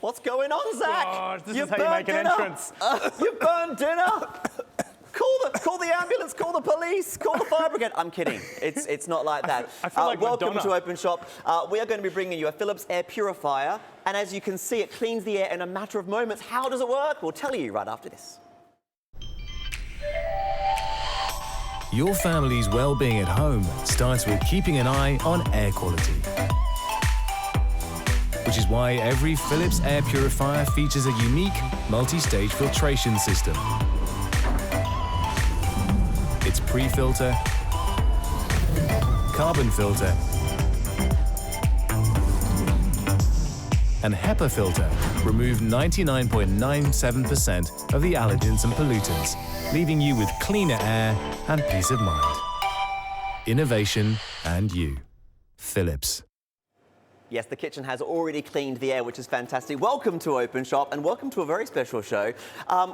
What's going on, Zach? Gosh, this is how you make an entrance. You burned dinner. Call the ambulance, call the police, call the fire brigade. I'm kidding. It's not like that. I feel like welcome Madonna. to Openshop. We are going to be bringing you a Philips air purifier. And as you can see, it cleans the air in a matter of moments. How does it work? We'll tell you right after this. Your family's well-being at home starts with keeping an eye on air quality. Which is why every Philips air purifier features a unique multi-stage filtration system. Its pre-filter, carbon filter, and HEPA filter remove 99.97% of the allergens and pollutants, leaving you with cleaner air and peace of mind. Innovation and you. Philips. Yes, the kitchen has already cleaned the air, which is fantastic. Welcome to Openshop and welcome to a very special show.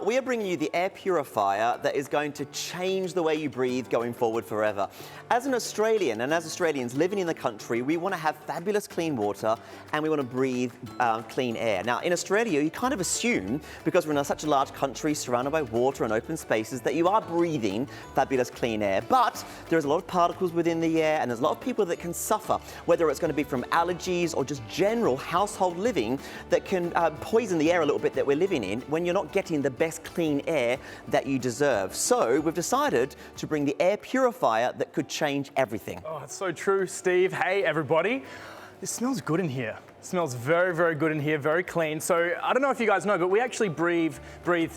We are bringing you the air purifier that is going to change the way you breathe going forward forever. As an Australian and as Australians living in the country, we want to have fabulous clean water and we want to breathe clean air. Now, in Australia, you kind of assume, because we're in such a large country surrounded by water and open spaces, that you are breathing fabulous clean air. But there's a lot of particles within the air and there's a lot of people that can suffer, whether it's going to be from allergies or just general household living that can poison the air a little bit that we're living in when you're not getting the best clean air that you deserve. So we've decided to bring the air purifier that could change everything. Oh, it's so true, Steve. Hey, everybody. It smells good in here. It smells very, very good in here, very clean. So I don't know if you guys know, but we actually breathe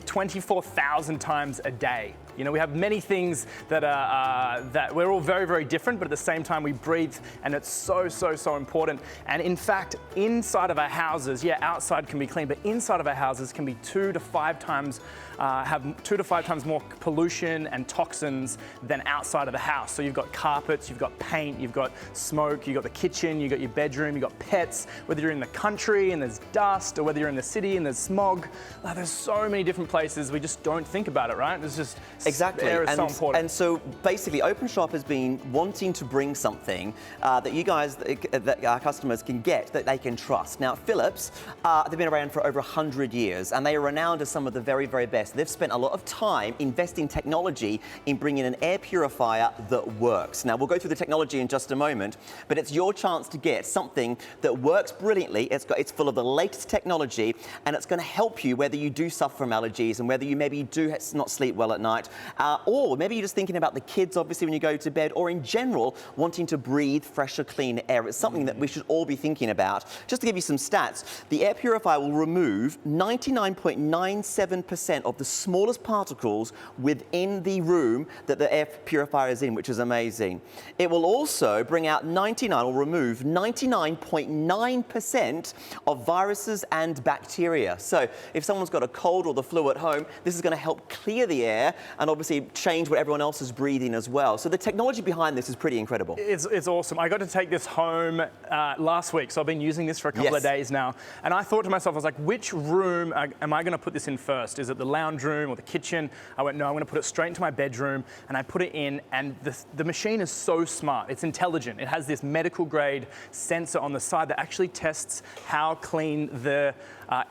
24,000 times a day. You know, we have many things that that we're all very, very different, but at the same time we breathe, and it's so, so, so important. And in fact, inside of our houses, yeah, outside can be clean, but inside of our houses can be 2 to 5 times, have 2 to 5 times more pollution and toxins than outside of the house. So you've got carpets, you've got paint, you've got smoke, you've got the kitchen, you've got your bedroom, you've got pets, whether you're in the country and there's dust, or whether you're in the city and there's smog. There's so many different places we just don't think about it, right? There's just exactly. Air is so important. And so basically Openshop has been wanting to bring something that you guys, that our customers can get, that they can trust. Now Philips, they've been around for over 100 years and they are renowned as some of the very, very best. They've spent a lot of time investing technology in bringing an air purifier that works. Now we'll go through the technology in just a moment, but it's your chance to get something that works brilliantly. It's full of the latest technology and it's going to help you whether you do suffer from allergies and whether you maybe do not sleep well at night. Or maybe you're just thinking about the kids, obviously, when you go to bed, or in general, wanting to breathe fresher, cleaner air. It's something that we should all be thinking about. Just to give you some stats, the air purifier will remove 99.97% of the smallest particles within the room that the air purifier is in, which is amazing. It will also remove 99.9% of viruses and bacteria. So if someone's got a cold or the flu at home, this is going to help clear the air and obviously change what everyone else is breathing as well. So the technology behind this is pretty incredible. It's awesome. I got to take this home last week, so I've been using this for a couple of days now. And I thought to myself, I was like, which room am I going to put this in first? Is it the lounge room or the kitchen? I went, no, I'm going to put it straight into my bedroom. And I put it in, and the machine is so smart. It's intelligent. It has this medical grade sensor on the side that actually tests how clean the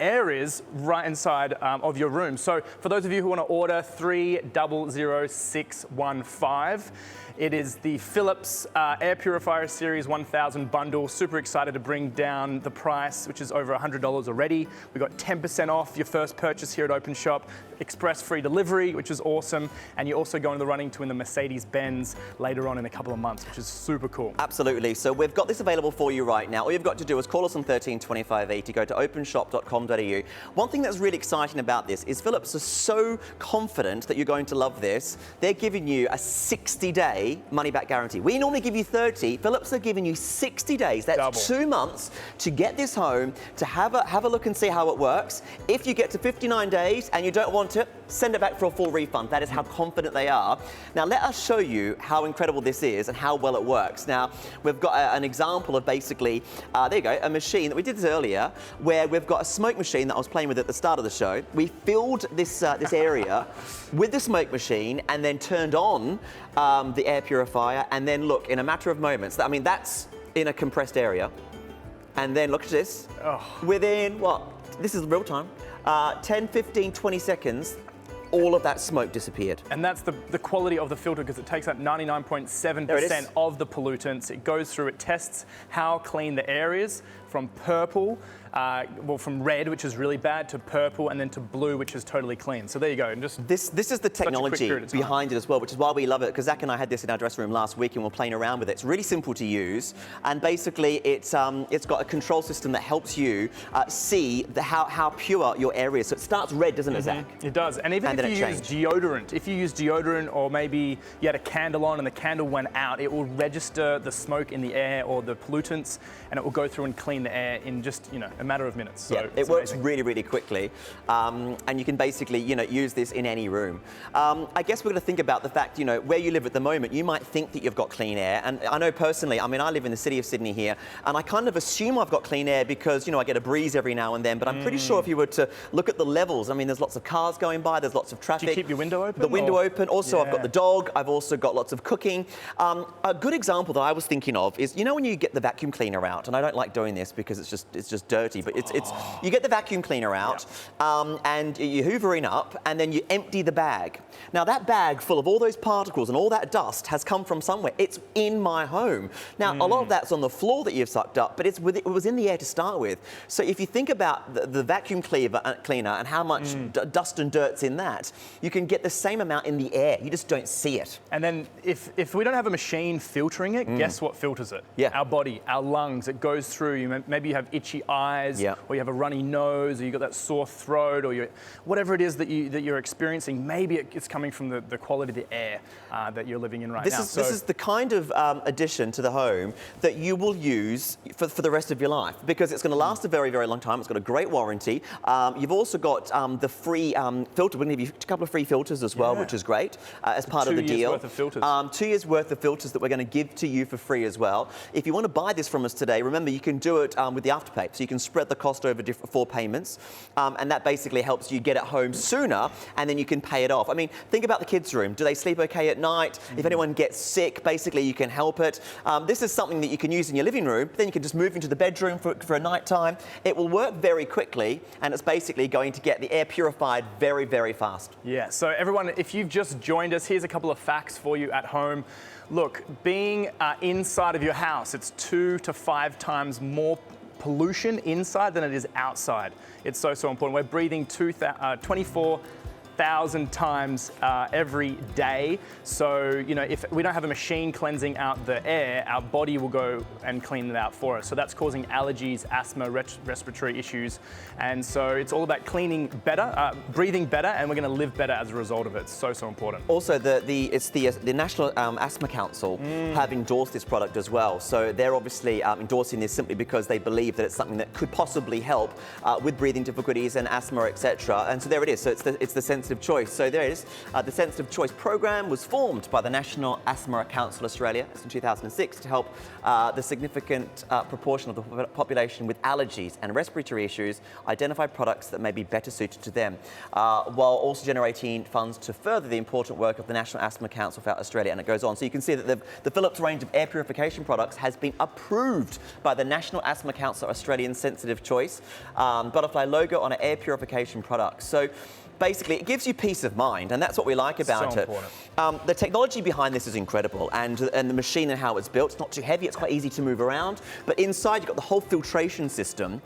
air is right inside of your room. So for those of you who want to order 300615, it is the Philips Air Purifier Series 1000 bundle. Super excited to bring down the price, which is over $100 already. We got 10% off your first purchase here at Openshop, express free delivery, which is awesome. And you also go into the running to win the Mercedes-Benz later on in a couple of months, which is super cool. Absolutely. So we've got this available for you right now. All you've got to do is call us on 13 25 80, go to openshop.com.au. One thing that's really exciting about this is Philips are so confident that you're going to love this. They're giving you a 60-day money-back guarantee. We normally give you 30. Philips are giving you 60 days. That's double. 2 months to get this home, to have a look and see how it works. If you get to 59 days and you don't want it, send it back for a full refund. That is how confident they are. Now, let us show you how incredible this is and how well it works. Now, we've got an example of basically, there you go, a machine that we did this earlier, where we've got a smoke machine that I was playing with at the start of the show. We filled this area with the smoke machine and then turned on the air purifier, and then look, in a matter of moments, I mean, that's in a compressed area. And then look at this, within what, this is real time, 10, 15, 20 seconds, all of that smoke disappeared. And that's the quality of the filter, because it takes out 99.7% of the pollutants. It goes through, it tests how clean the air is, from purple, from red, which is really bad, to purple, and then to blue, which is totally clean. So there you go. And just this is the technology behind it as well, which is why we love it, because Zach and I had this in our dressing room last week and we're playing around with it. It's really simple to use, and basically it's got a control system that helps you see how pure your air is. So it starts red, doesn't it, Zach? It does. And even if you use deodorant, or maybe you had a candle on and the candle went out, it will register the smoke in the air or the pollutants, and it will go through and clean the air in just a matter of minutes. So yeah, it works really, really quickly, and you can basically use this in any room. I guess we're going to think about the fact, where you live at the moment, you might think that you've got clean air, and I know personally, I live in the city of Sydney here, and I kind of assume I've got clean air because I get a breeze every now and then, but I'm pretty sure if you were to look at the levels, there's lots of cars going by, there's lots of traffic. Do you keep your window open? The window open. Also, yeah. I've got the dog. I've also got lots of cooking. A good example that I was thinking of is, when you get the vacuum cleaner out, and I don't like doing this because it's just dirty, but you get the vacuum cleaner out, and you're hoovering up, and then you empty the bag. Now that bag full of all those particles and all that dust has come from somewhere. It's in my home. Now a lot of that's on the floor that you've sucked up, but it was in the air to start with. So if you think about the vacuum cleaner and how much dust and dirt's in that, you can get the same amount in the air. You just don't see it. And then if we don't have a machine filtering it, guess what filters it? Yeah. Our body, our lungs. It goes through. Maybe you have itchy eyes, or you have a runny nose, or you got that sore throat, or whatever it is that you're experiencing. Maybe it's coming from the quality of the air that you're living in right now. This is the kind of addition to the home that you will use for the rest of your life, because it's going to last a very, very long time. It's got a great warranty. You've also got the free filter. We're going to give you a couple of free filters as well, which is great as part of the deal. 2 years worth of filters. 2 years worth of filters that we're going to give to you for free as well. If you want to buy this from us today, remember you can do it with the Afterpay. So you can spread the cost over 4 payments, and that basically helps you get it home sooner, and then you can pay it off. Think about the kids' room. Do they sleep okay at night? If anyone gets sick, basically you can help it. This is something that you can use in your living room. Then you can just move into the bedroom for a night time. It will work very quickly, and it's basically going to get the air purified very, very fast. Yeah, so everyone, if you've just joined us, here's a couple of facts for you at home. Look, being inside of your house, it's 2 to 5 times more pollution inside than it is outside. It's so important. We're breathing 24,000 times every day. So, if we don't have a machine cleansing out the air, our body will go and clean it out for us. So that's causing allergies, asthma, respiratory issues. And so it's all about cleaning better, breathing better, and we're going to live better as a result of it. It's so important. Also, the National Asthma Council have endorsed this product as well. So they're obviously endorsing this simply because they believe that it's something that could possibly help with breathing difficulties and asthma, etc. And so there it is. So it's the sensitive choice. So there it is. The sensitive choice program was formed by the National Asthma Council Australia in 2006 to help the significant proportion of the population with allergies and respiratory issues identify products that may be better suited to them, while also generating funds to further the important work of the National Asthma Council throughout Australia. And it goes on. So you can see that the Philips range of air purification products has been approved by the National Asthma Council Australian Sensitive Choice butterfly logo on an air purification product. So basically, it gives you peace of mind, and that's what we like about it. The technology behind this is incredible, and the machine and how it's built. It's not too heavy, it's quite easy to move around, but inside you've got the whole filtration system,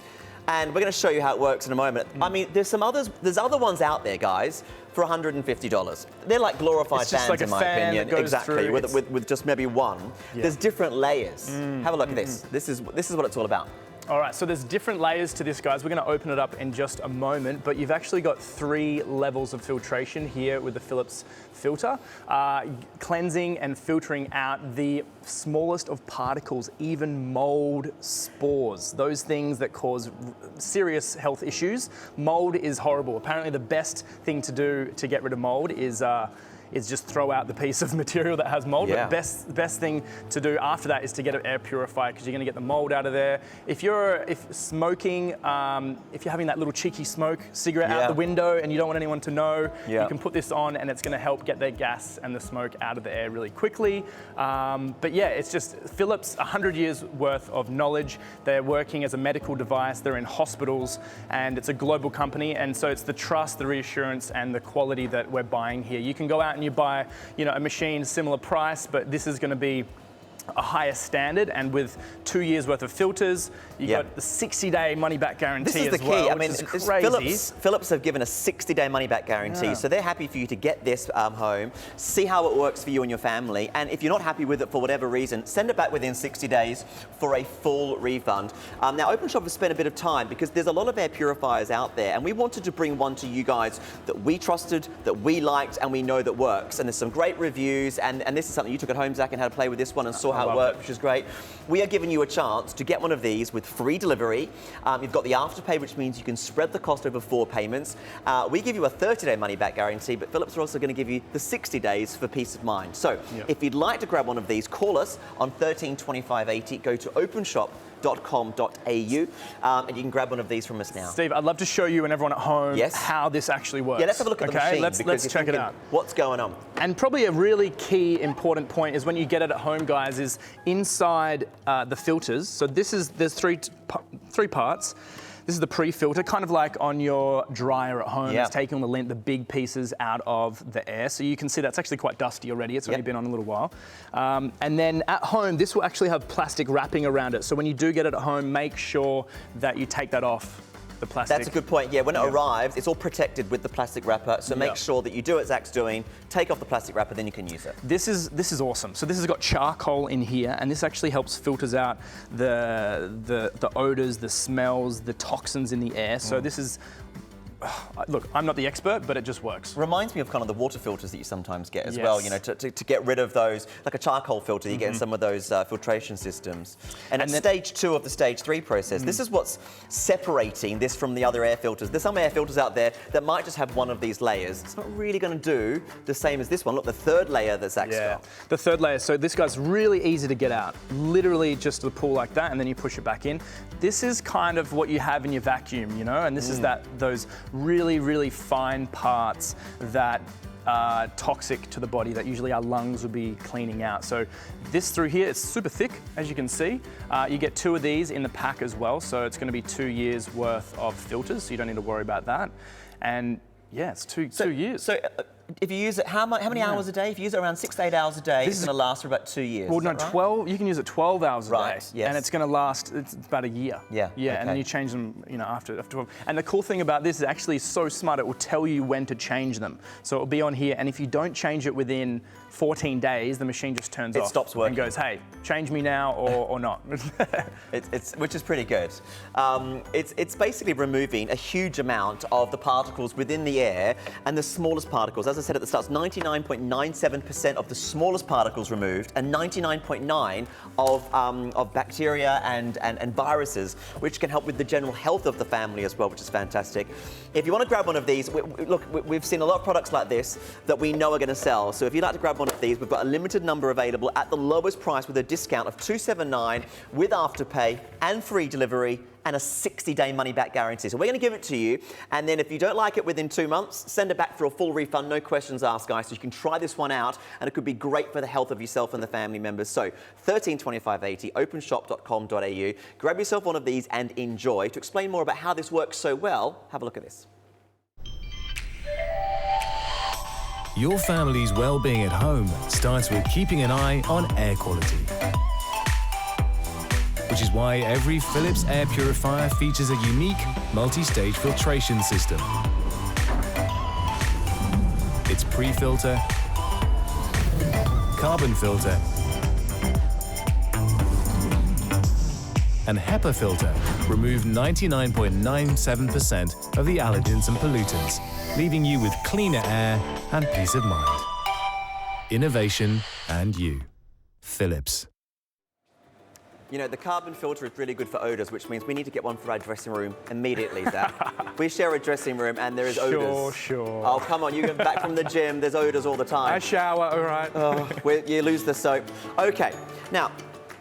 and we're going to show you how it works in a moment. There's other ones out there, guys, for $150. They're like glorified fans, like in my opinion. Exactly, with just maybe one. Yeah. There's different layers. Have a look at this. This is what it's all about. All right, so there's different layers to this, guys. We're going to open it up in just a moment, but you've actually got 3 levels of filtration here with the Philips filter, cleansing and filtering out the smallest of particles, even mold spores, those things that cause serious health issues. Mold is horrible. Apparently the best thing to do to get rid of mold is is just throw out the piece of material that has mold. Yeah. But the best thing to do after that is to get an air purifier, because you're going to get the mold out of there. If smoking, if you're having that little cheeky smoke cigarette out the window and you don't want anyone to know, you can put this on and it's going to help get the gas and the smoke out of the air really quickly. But yeah, it's just Philips, 100 years worth of knowledge. They're working as a medical device, they're in hospitals, and it's a global company, and so it's the trust, the reassurance, and the quality that we're buying here. You can go out and you buy, a machine similar price, but this is going to be a higher standard, and with 2 years worth of filters, you got the 60-day money-back guarantee. This is the key. Well, I mean, Philips have given a 60-day money-back guarantee, so they're happy for you to get this home, see how it works for you and your family, and if you're not happy with it for whatever reason, send it back within 60 days for a full refund. Now, Openshop has spent a bit of time, because there's a lot of air purifiers out there, and we wanted to bring one to you guys that we trusted, that we liked, and we know that works. And there's some great reviews, and this is something you took at home, Zach, and had to play with this one and saw how it worked, which is great. We are giving you a chance to get one of these with free delivery. You've got the afterpay, which means you can spread the cost over 4 payments. We give you a 30-day money-back guarantee, but Philips are also going to give you the 60 days for peace of mind. So if you'd like to grab one of these, call us on 132580. Go to openshop.com.au and you can grab one of these from us now. Steve, I'd love to show you and everyone at home how this actually works. Yeah, let's have a look at the machine. Let's check it out. What's going on? And probably a really key important point is when you get it at home, guys, is inside the filters. So there's three parts. This is the pre-filter, kind of like on your dryer at home. It's taking the big pieces out of the air. So you can see that's actually quite dusty already. It's only been on a little while. And then at home, this will actually have plastic wrapping around it. So when you do get it at home, make sure that you take that off. The plastic. That's a good point. Yeah, when it arrives, it's all protected with the plastic wrapper. So make sure that you do what Zach's doing, take off the plastic wrapper, then you can use it. This is awesome. So this has got charcoal in here, and this actually helps filters out the odors, the smells, the toxins in the air. So this is. Look, I'm not the expert, but it just works. Reminds me of kind of the water filters that you sometimes get as well, to get rid of those, like a charcoal filter, you get in some of those filtration systems. And at stage 2 of the stage 3 process, this is what's separating this from the other air filters. There's some air filters out there that might just have one of these layers. It's not really going to do the same as this one. Look, the third layer that Zach's got. The third layer. So this guy's really easy to get out. Literally just to pull like that, and then you push it back in. This is kind of what you have in your vacuum, and this is those really, really fine parts that are toxic to the body that usually our lungs would be cleaning out. So this through here, it's super thick, as you can see. You get 2 of these in the pack as well, so it's going to be 2 years worth of filters, so you don't need to worry about that. And yeah, it's 2 years. So if you use it, how many hours a day? If you use it around 6 to 8 hours a day, it's going to last for about 2 years. Well, no, 12. You can use it 12 hours a day, yes. and it's going to last. It's about a year. Yeah. And then you change them, after 12. And the cool thing about this is actually so smart. It will tell you when to change them. So it will be on here, and if you don't change it within 14 days, the machine just turns off. It stops working. And goes, hey, change me now or not. Which is pretty good. It's basically removing a huge amount of the particles within the air, and the smallest particles. As I said at the start, it's 99.97% of the smallest particles removed, and 99.9% of bacteria and viruses, which can help with the general health of the family as well, which is fantastic. If you want to grab one of these, we've seen a lot of products like this that we know are going to sell. So if you'd like to grab one of these, we've got a limited number available at the lowest price with a discount of $279 with afterpay and free delivery and a 60-day money-back guarantee. So we're going to give it to you, and then if you don't like it within 2 months, send it back for a full refund, no questions asked, guys. So you can try this one out, and it could be great for the health of yourself and the family members. So 132580, openshop.com.au. Grab yourself one of these and enjoy. To explain more about how this works so well, have a look at this. Your family's well-being at home starts with keeping an eye on air quality. Which is why every Philips air purifier features a unique multi-stage filtration system. Its pre-filter, carbon filter, and HEPA filter remove 99.97% of the allergens and pollutants, leaving you with cleaner air and peace of mind. Innovation and you. Philips. You know, the carbon filter is really good for odors, which means we need to get one for our dressing room immediately, Zach. We share a dressing room and there is odors. Sure. Oh, come on, you get back from the gym, there's odors all the time. I shower, all right. Oh, you lose the soap. Okay, now,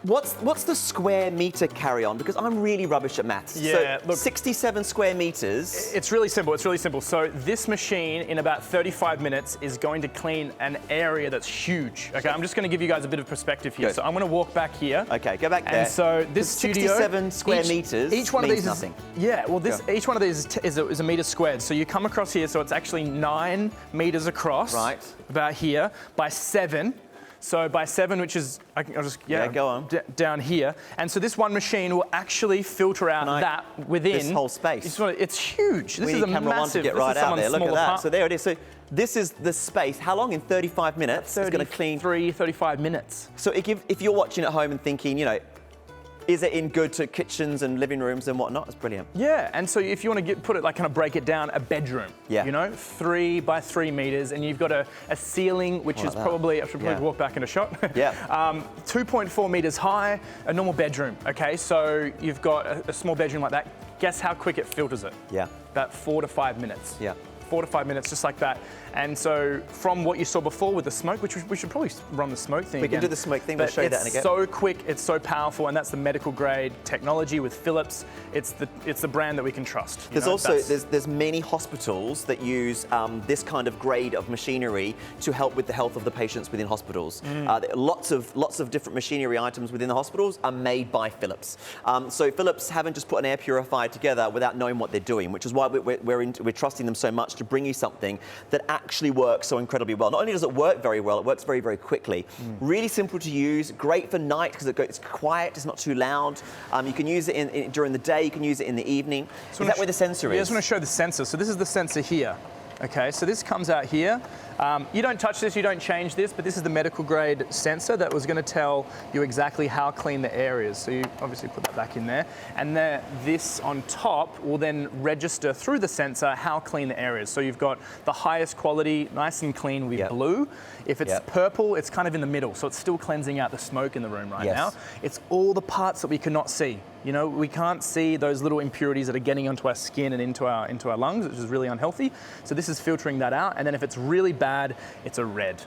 what's the square meter carry-on? Because I'm really rubbish at maths. Yeah, so look, 67 square meters. It's really simple. It's really simple. So this machine, in about 35 minutes, is going to clean an area that's huge. Okay, I'm just going to give you guys a bit of perspective here. Good. So I'm going to walk back here. Okay, go back there. And so this studio, 67 square meters. Each one of means these nothing. Yeah. Well, each one of these is a meter squared. So you come across here. So it's actually 9 meters across. Right. About here by 7. So by 7, which is, I'll just, go on. Down here. And so this one machine will actually filter out that within. This whole space. It's huge. This is a camera massive. one to get right out there. Look at that. Part. So there it is. So this is the space. How long? In 35 minutes? It's going to clean. 35 minutes. So if you're watching at home and thinking, you know, is it in good to kitchens and living rooms and whatnot? It's brilliant. Yeah, and so if you want to put it, like, kind of break it down, a bedroom. Yeah. You know, 3 by 3 meters, and you've got a ceiling, which is probably, I should probably walk back in a shot. Yeah. 2.4 meters high, a normal bedroom. Okay, so you've got a small bedroom like that. Guess how quick it filters it? Yeah. About 4 to 5 minutes. Yeah. 4 to 5 minutes, just like that. And so from what you saw before with the smoke, which we should probably run the smoke thing again. We can do the smoke thing, we'll show you that in a It's so quick, it's so powerful, and that's the medical grade technology with Philips. It's the brand that we can trust. There's also, there's many hospitals that use this kind of grade of machinery to help with the health of the patients within hospitals. Lots of different machinery items within the hospitals are made by Philips. So Philips haven't just put an air purifier together without knowing what they're doing, which is why we're trusting them so much to bring you something that actually works so incredibly well. Not only does it work very well, it works very, very quickly. Really simple to use, great for night because it's quiet, it's not too loud. You can use it during the day, you can use it in the evening. Is that where the sensor is? I just want to show the sensor. So this is the sensor here. Okay, so this comes out here. You don't touch this, you don't change this, but this is the medical grade sensor that was going to tell you exactly how clean the air is. So you obviously put that back in there. And this on top will then register through the sensor how clean the air is. So you've got the highest quality, nice and clean with blue. If it's purple, it's kind of in the middle. So it's still cleansing out the smoke in the room right now. It's all the parts that we cannot see. You know, we can't see those little impurities that are getting onto our skin and into our lungs, which is really unhealthy. So this is filtering that out. And then if it's really bad, it's a red.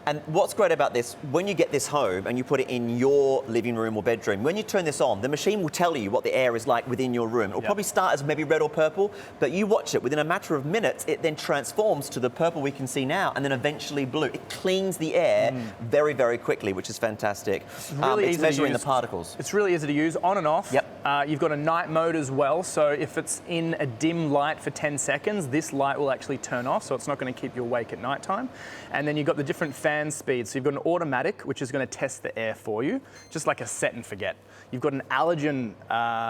And what's great about this, when you get this home and you put it in your living room or bedroom, when you turn this on, the machine will tell you what the air is like within your room. It'll probably start as maybe red or purple, but you watch it, within a matter of minutes, it then transforms to the purple we can see now, and then eventually blue. It cleans the air very, very quickly, which is fantastic. It's really easy measuring to use. the particles. It's really easy to use, on and off. You've got a night mode as well, so if it's in a dim light for 10 seconds, this light will actually turn off, so it's not going to keep you awake at night time. And then you've got the different fan speeds. So you've got an automatic, which is going to test the air for you, just like a set and forget. You've got an allergen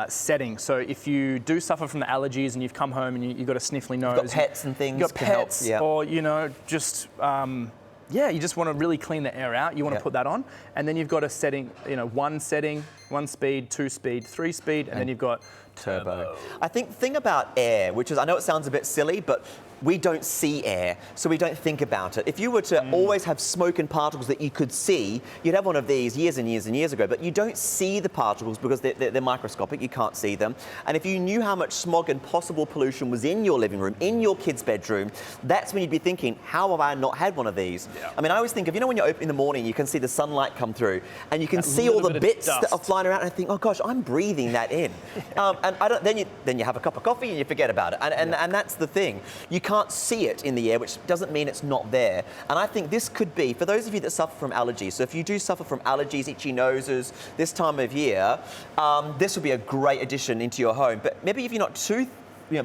setting. So if you do suffer from the allergies and you've come home and you've got a sniffly nose. You've got pets and things. You've got pets, or, you know, just, you just want to really clean the air out. You want to put that on. And then you've got a setting, you know, one speed, 2 speed, 3 speed, and then you've got turbo. I think the thing about air, which is, I know it sounds a bit silly, but we don't see air, so we don't think about it. If you were to always have smoke and particles that you could see, you'd have one of these years and years and years ago, but you don't see the particles because they're microscopic, you can't see them. And if you knew how much smog and possible pollution was in your living room, in your kid's bedroom, that's when you'd be thinking, how have I not had one of these? I mean, I always think of, you know, when you open in the morning, you can see the sunlight come through, and you can see all the bits that are flying around, and I think, oh gosh, I'm breathing that in. And then you have a cup of coffee and you forget about it. And that's the thing. You can't see it in the air, which doesn't mean it's not there. And I think this could be, for those of you that suffer from allergies, so if you do suffer from allergies, itchy noses, this time of year, this would be a great addition into your home. But maybe if you're not too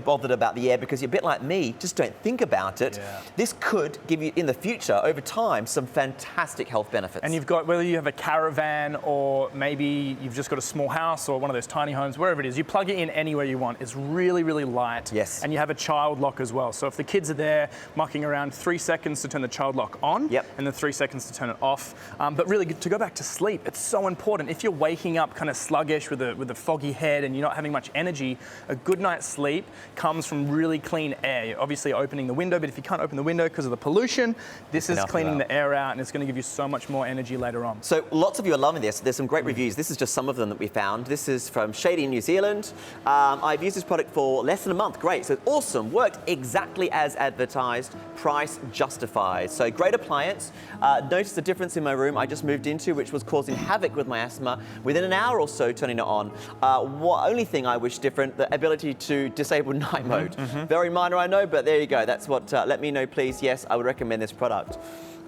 bothered about the air because you're a bit like me, just don't think about it. This could give you, in the future, over time, some fantastic health benefits. And you've got, whether you have a caravan or maybe you've just got a small house or one of those tiny homes, wherever it is, you plug it in anywhere you want. It's really, really light. And you have a child lock as well. So if the kids are there mucking around, 3 seconds to turn the child lock on, and then 3 seconds to turn it off. But really, to go back to sleep, it's so important. If you're waking up kind of sluggish with a foggy head and you're not having much energy, a good night's sleep comes from really clean air. You're obviously opening the window, but if you can't open the window because of the pollution, this is cleaning the air out, and it's going to give you so much more energy later on. So lots of you are loving this. There's some great reviews. This is just some of them that we found. This is from Shady in New Zealand. I've used this product for less than a month. Great. So awesome. Worked exactly as advertised. Price justified. So great appliance. Noticed a difference in my room I just moved into, which was causing havoc with my asthma. Within an hour or so turning it on. Only thing I wish different, the ability to disable night mode. Very minor, I know, but there you go. That's what, let me know, please. Yes, I would recommend this product.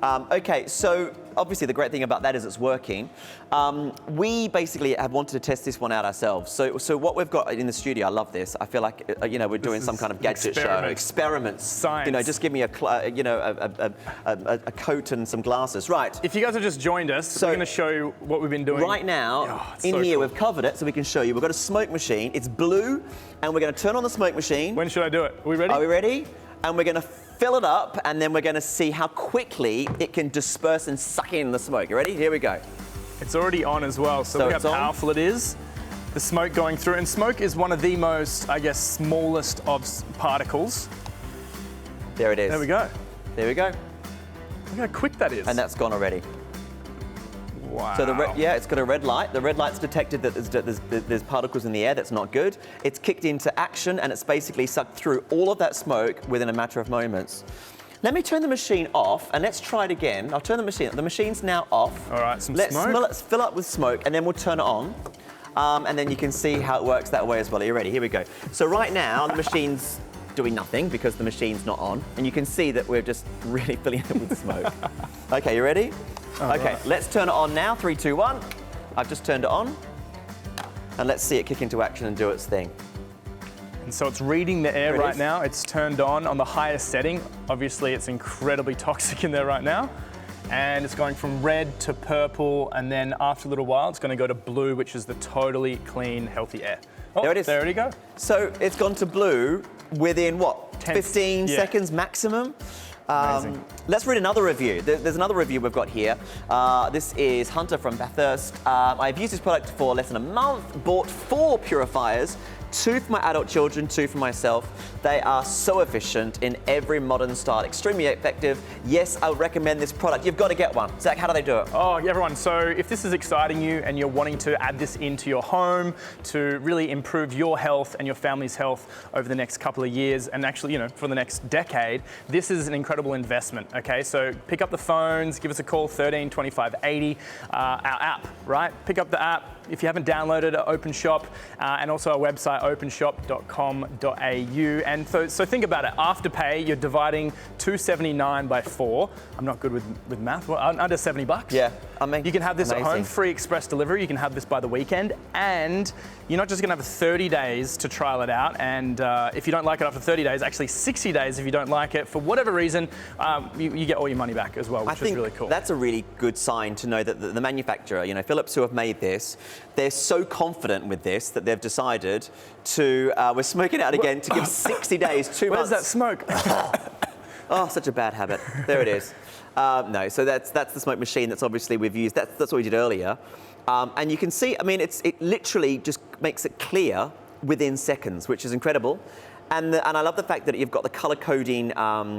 Okay, so obviously the great thing about that is it's working. We basically have wanted to test this one out ourselves. So what we've got in the studio, I love this. I feel like we're doing some kind of gadget show. Experiments. Science. Just give me a coat and some glasses. Right. If you guys have just joined us, we're going to show you what we've been doing. Right now, in here we've covered it so we can show you. We've got a smoke machine. It's blue, and we're going to turn on the smoke machine. When should I do it? Are we ready? Are we ready? And we're going to fill it up, and then we're going to see how quickly it can disperse and suck in the smoke. You ready? Here we go. It's already on as well, so look how powerful it is. The smoke going through, and smoke is one of the most, I guess, smallest of particles. There it is. There we go. There we go. Look how quick that is. And that's gone already. Wow. So it's got a red light. The red light's detected that there's particles in the air. That's not good. It's kicked into action, and it's basically sucked through all of that smoke within a matter of moments. Let me turn the machine off, and let's try it again. I'll turn the machine. The machine's now off. All right, smoke. Let's fill up with smoke, and then we'll turn it on. And then you can see how it works that way as well. Are you ready? Here we go. So right now, the machine's doing nothing because the machine's not on. And you can see that we're just really filling it with smoke. Okay, you ready? Okay, right. Let's turn it on now. 3, 2, 1. I've just turned it on. And let's see it kick into action and do its thing. And so it's reading the air right now. It's turned on the highest setting. Obviously, it's incredibly toxic in there right now. And it's going from red to purple, and then after a little while, it's going to go to blue, which is the totally clean, healthy air. Oh, there it is. There you go. So it's gone to blue within what? 15 seconds maximum? Let's read another review. There's another review we've got here. This is Hunter from Bathurst. I've used this product for less than a month, bought 4 purifiers, 2 for my adult children, 2 for myself. They are so efficient in every modern style, extremely effective. Yes, I would recommend this product. You've got to get one. Zach, how do they do it? Oh, everyone, so if this is exciting you and you're wanting to add this into your home to really improve your health and your family's health over the next couple of years, and actually, for the next decade, this is an incredible investment, okay? So pick up the phones, give us a call, 13 25 80, our app, right? Pick up the app. If you haven't downloaded it, Openshop, and also our website, openshop.com.au. And so think about it. Afterpay, you're dividing $279 by 4. I'm not good with math. Well, under $70. Yeah, I mean, you can have this at home, free express delivery. You can have this by the weekend, and you're not just going to have 30 days to trial it out. And if you don't like it after 30 days, actually 60 days if you don't like it for whatever reason, you get all your money back as well, which is really cool. That's a really good sign to know that the manufacturer, Philips, who have made this, they're so confident with this that they've decided to, we're smoking it out again, to give 60 days, 2 months. Where's that smoke? Oh, such a bad habit. There it is. No, so that's the smoke machine that's obviously we've used. That's what we did earlier. And you can see, it literally just makes it clear within seconds, which is incredible. And I love the fact that you've got the color coding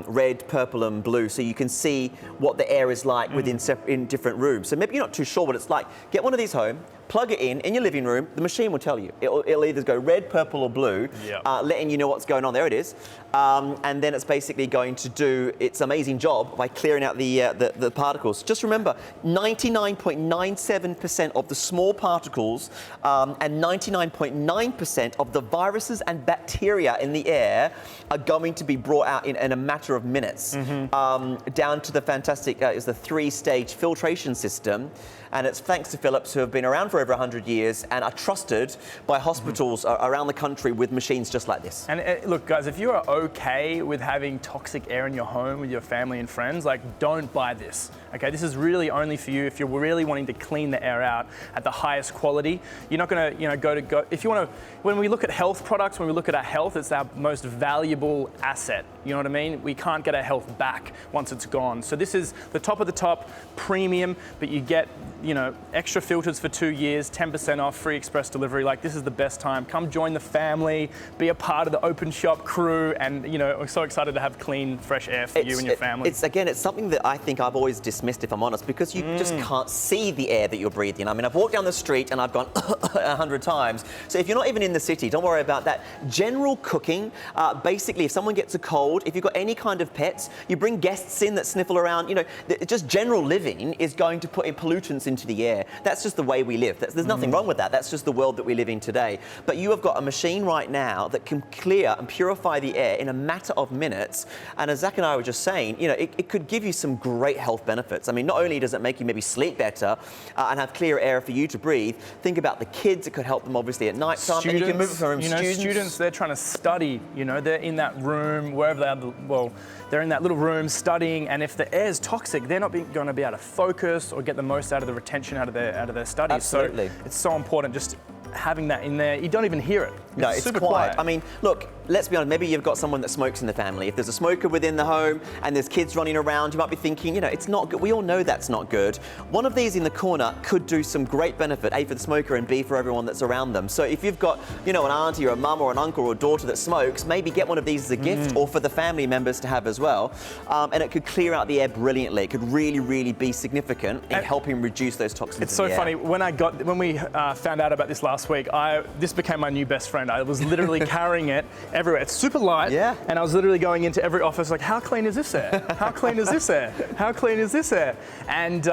red, purple, and blue, so you can see what the air is like in different rooms. So maybe you're not too sure what it's like. Get one of these home, plug it in your living room. The machine will tell you. It'll either go red, purple, or blue, letting you know what's going on. There it is. And then it's basically going to do its amazing job by clearing out the particles. Just remember, 99.97% of the small particles and 99.9% of the viruses and bacteria in the air are going to be brought out in a matter of minutes. Down to the fantastic, is the 3-stage filtration system. And it's thanks to Philips, who have been around for over 100 years and are trusted by hospitals around the country with machines just like this. And look, guys, if you are okay with having toxic air in your home with your family and friends, don't buy this. Okay, this is really only for you if you're really wanting to clean the air out at the highest quality. You're not going to, go. If you want to, when we look at health products, when we look at our health, it's our most valuable asset. You know what I mean? We can't get our health back once it's gone. So this is the top of the top, premium, but you get extra filters for 2 years, 10% off, free express delivery. Like, this is the best time. Come join the family, be a part of the Openshop crew, and we're so excited to have clean, fresh air for you and your family. It's something that I think I've always dismissed, if I'm honest, because you just can't see the air that you're breathing. I mean, I've walked down the street and I've gone 100 times. So if you're not even in the city, don't worry about that. General cooking, basically, if someone gets a cold, if you've got any kind of pets, you bring guests in that sniffle around, just general living is going to put pollutants into the air. That's just the way we live. There's nothing wrong with that. That's just the world that we live in today. But you have got a machine right now that can clear and purify the air in a matter of minutes. And as Zach and I were just saying, it could give you some great health benefits. I mean, not only does it make you maybe sleep better and have clearer air for you to breathe, think about the kids. It could help them obviously at night time. And you can move it from students, they're trying to study, they're in that room, wherever they are, they're in that little room studying, and if the air is toxic, they're not going to be able to focus or get the most out of the retention out of their studies. Absolutely. So it's so important just having that in there. You don't even hear it. No, it's super quiet. I mean, look, let's be honest, maybe you've got someone that smokes in the family. If there's a smoker within the home and there's kids running around, you might be thinking, it's not good. We all know that's not good. One of these in the corner could do some great benefit, A, for the smoker and B, for everyone that's around them. So if you've got, an auntie or a mum or an uncle or a daughter that smokes, maybe get one of these as a gift or for the family members to have as well. And it could clear out the air brilliantly. It could really, really be significant in helping reduce those toxins. It's so funny. When we found out about this last week, this became my new best friend. I was literally carrying it everywhere. It's super light, and I was literally going into every office like, how clean is this air? How clean is this air? How clean is this air? And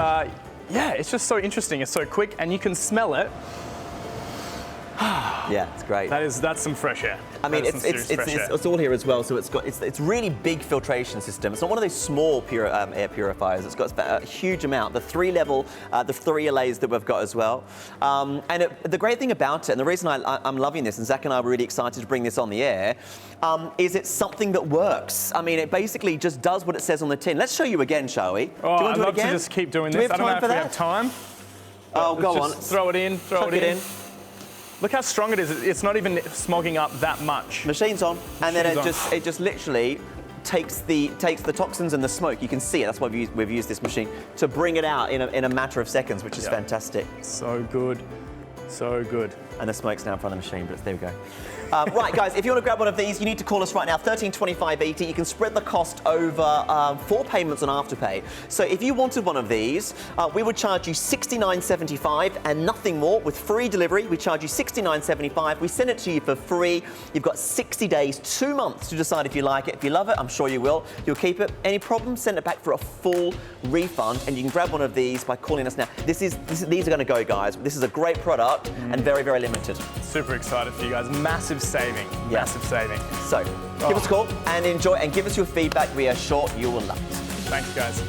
it's just so interesting. It's so quick, and you can smell it. Yeah, it's great. That's some fresh air. I mean, it's all here as well. So it's really big filtration system. It's not one of those small air purifiers. It's got a huge amount. The 3-level, the 3 layers that we've got as well. And the great thing about it, and the reason I'm loving this, and Zach and I were really excited to bring this on the air, is it's something that works. I mean, it basically just does what it says on the tin. Let's show you again, shall we? Oh, I'd love to just keep doing this. I don't know if we have time. Oh, go on. Throw it in. Throw it in. Look how strong it is. It's not even smogging up that much. Machine's on, and then it just literally takes the toxins and the smoke. You can see it. That's why we've used this machine to bring it out in a matter of seconds, which is fantastic. So good. So good. And the smoke's now in front of the machine, but there we go. Right, guys, if you want to grab one of these, you need to call us right now, 132580. You can spread the cost over 4 payments on Afterpay. So if you wanted one of these, we would charge you $69.75 and nothing more. With free delivery, we charge you $69.75. We send it to you for free. You've got 60 days, 2 months to decide if you like it. If you love it, I'm sure you will. You'll keep it. Any problems, send it back for a full refund, and you can grab one of these by calling us now. These are going to go, guys. This is a great product and very, very limited. Super excited for you guys. Massive saving. Yeah. Massive saving. So give us a call and enjoy, and give us your feedback. We are sure you will love it. Thanks, guys.